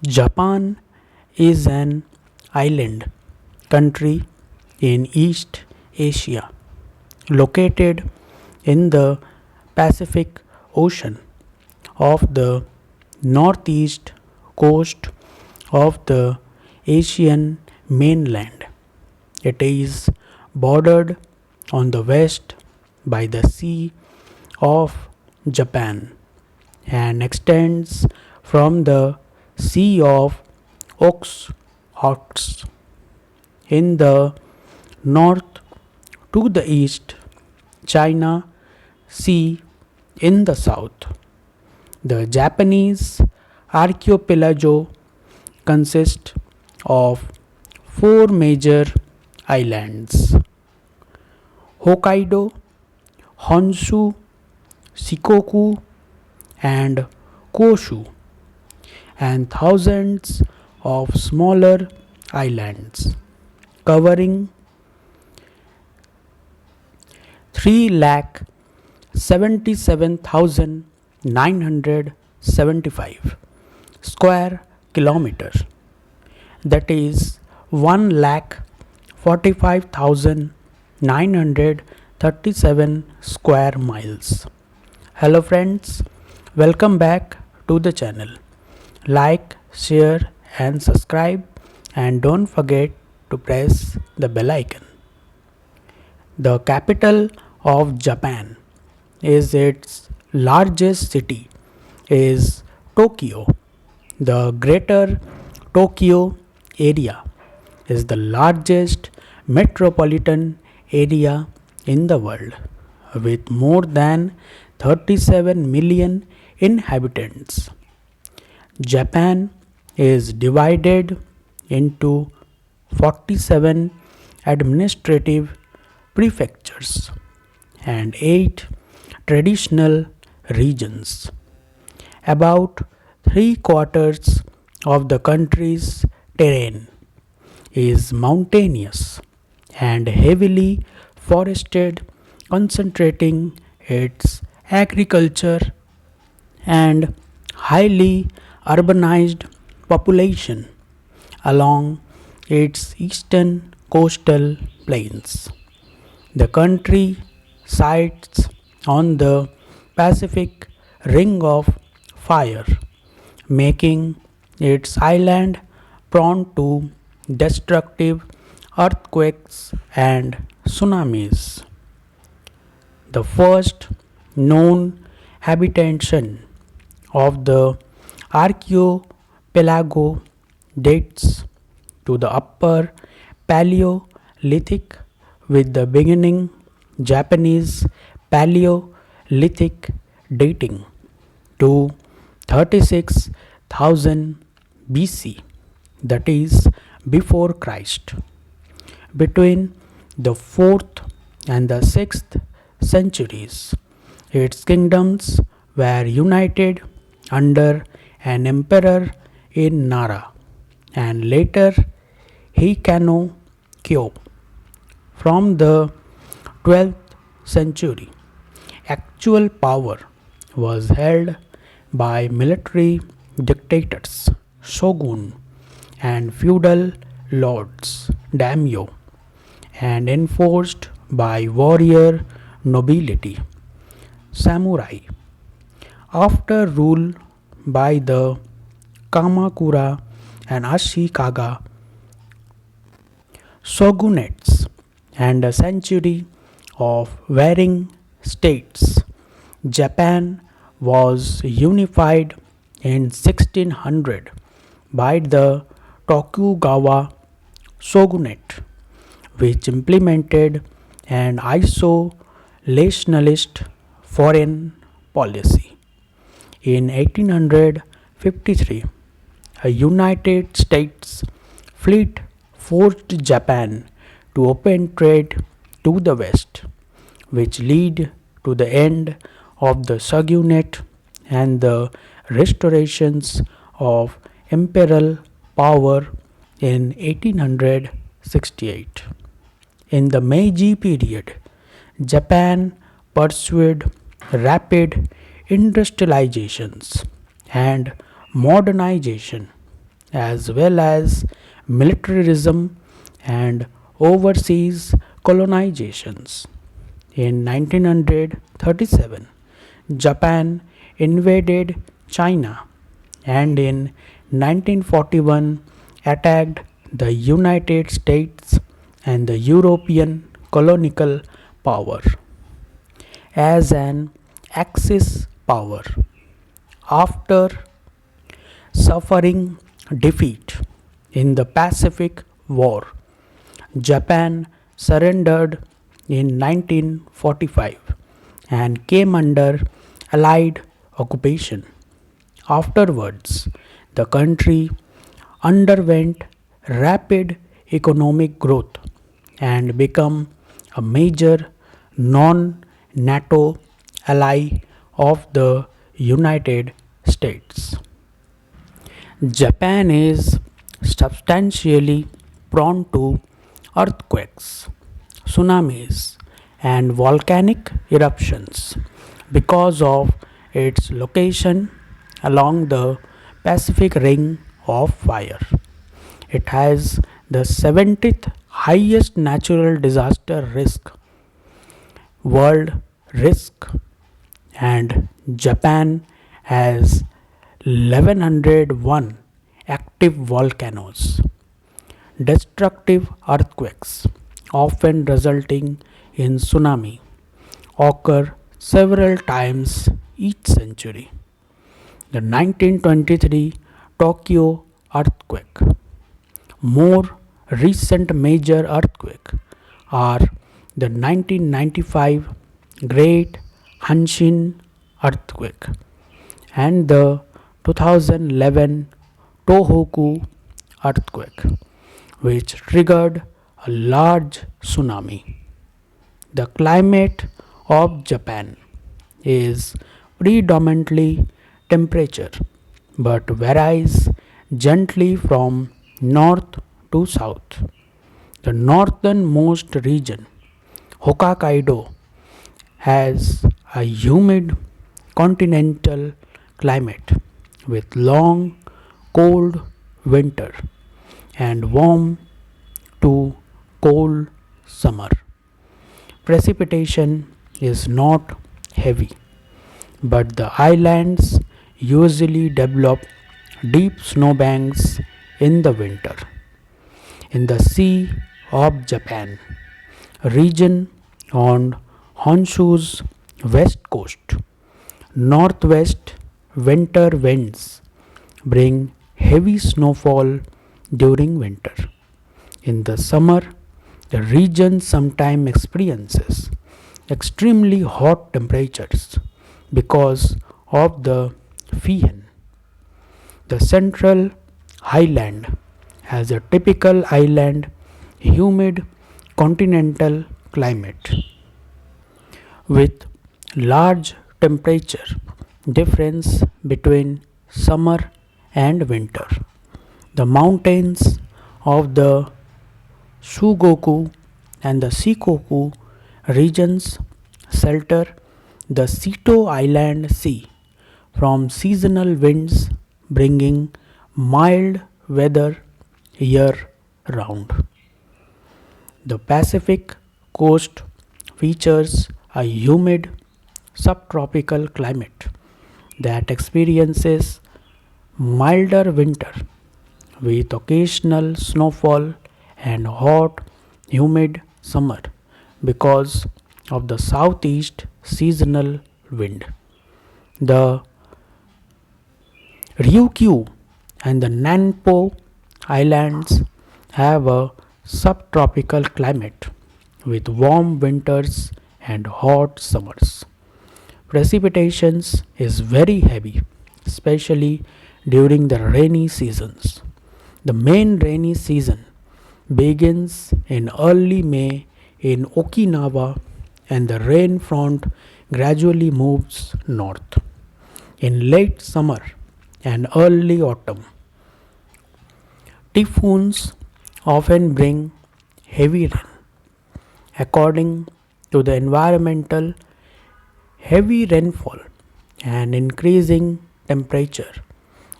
Japan is an island country in East Asia located in the Pacific Ocean of the northeast coast of the Asian mainland. It is bordered on the west by the Sea of Japan and extends from the Sea of Okhotsk in the north to the east, China Sea in the south. The Japanese archipelago consists of four major islands: Hokkaido, Honshu, Shikoku, and Kyushu, and thousands of smaller islands covering 3,77,975 square kilometers, that is 1,45,937 square miles. Hello friends, welcome back to the channel. Like, share and subscribe, and don't forget to press the bell icon. The capital of Japan is its largest city is Tokyo. The Greater Tokyo area is the largest metropolitan area in the world with more than 37 million inhabitants. Japan is divided into 47 administrative prefectures and 8 traditional regions. About three quarters of the country's terrain is mountainous and heavily forested, concentrating its agriculture and highly urbanized population along its eastern coastal plains. The country sites on the Pacific Ring of Fire, making its island prone to destructive earthquakes and tsunamis. The first known habitation of the archipelago dates to the Upper Paleolithic, with the beginning Japanese Paleolithic dating to 36,000 BC, that is before Christ. Between the 4th and the 6th centuries, its kingdoms were united under an emperor in Nara and later Hikano Kyo. From the 12th century, actual power was held by military dictators, shogun, and feudal lords, daimyo, and enforced by warrior nobility, samurai. After rule by the Kamakura and Ashikaga shogunates and a century of varying states, Japan was unified in 1600 by the Tokugawa shogunate, which implemented an isolationist foreign policy. In 1853, a United States fleet forced Japan to open trade to the west, which led to the end of the shogunate and the restorations of imperial power in 1868. In the Meiji period, Japan pursued rapid industrializations and modernization, as well as militarism and overseas colonizations. In 1937, Japan invaded China and in 1941 attacked the United States and the European colonial power. As an Axis power, after suffering defeat in the Pacific War, Japan surrendered in 1945 and came under Allied occupation. Afterwards, the country underwent rapid economic growth and became a major non NATO ally of the United States. Japan is substantially prone to earthquakes, tsunamis, and volcanic eruptions because of its location along the Pacific Ring of Fire. It has the 70th highest natural disaster risk, world risk, and Japan has 1101 active volcanoes. Destructive earthquakes, often resulting in tsunami, occur several times each century. The 1923 Tokyo earthquake. More recent major earthquake are the 1995 Great Hanshin earthquake and the 2011 Tohoku earthquake, which triggered a large tsunami. The climate of Japan is predominantly temperature but varies gently from north to south. The northernmost region, Hokkaido, has a humid continental climate with long cold winter and warm to cold summer. Precipitation is not heavy, but the islands usually develop deep snowbanks in the winter. In the Sea of Japan region on Honshu's west coast, northwest winter winds bring heavy snowfall during winter. In the summer, the region sometimes experiences extremely hot temperatures because of the Fihen. The central highland has a typical island humid continental climate with large temperature difference between summer and winter. The mountains of the Shugoku and the Shikoku regions shelter the Seto Island Sea from seasonal winds bringing mild weather year round. The Pacific coast features a humid subtropical climate that experiences milder winter with occasional snowfall and hot, humid summer because of the southeast seasonal wind. The Ryukyu and the Nanpo Islands have a subtropical climate with warm winters and hot summers. Precipitations is very heavy, especially during the rainy seasons. The main rainy season begins in early May in Okinawa and the rain front gradually moves north. In late summer and early autumn, typhoons often bring heavy rain. According to the environmental, heavy rainfall and increasing temperature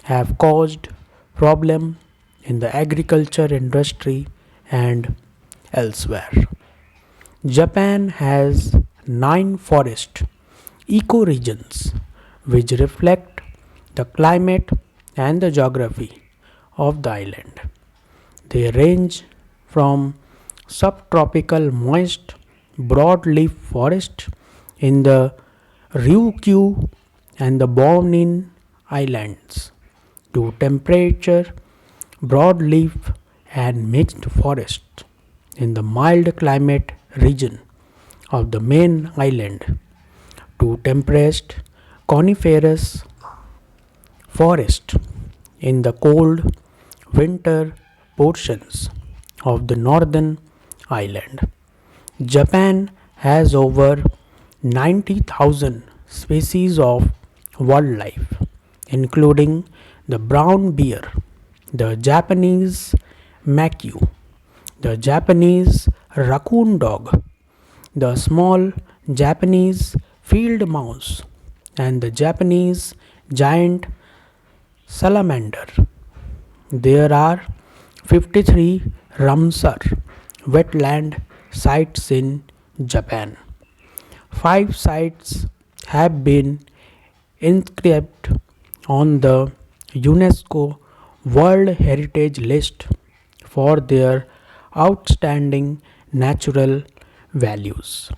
have caused problem in the agriculture industry and elsewhere. Japan has 9 forest ecoregions which reflect the climate and the geography of the island. They range from subtropical moist broadleaf forest in the Ryukyu and the Bonin Islands to temperature broadleaf and mixed forest in the mild climate region of the main island to temperate coniferous forest in the cold winter portions of the northern island. Japan has over 90,000 species of wildlife, including the brown bear, the Japanese macaque, the Japanese raccoon dog, the small Japanese field mouse, and the Japanese giant salamander. There are 53 Ramsar wetland sites in Japan. 5 sites have been inscribed on the UNESCO World Heritage List for their outstanding natural values.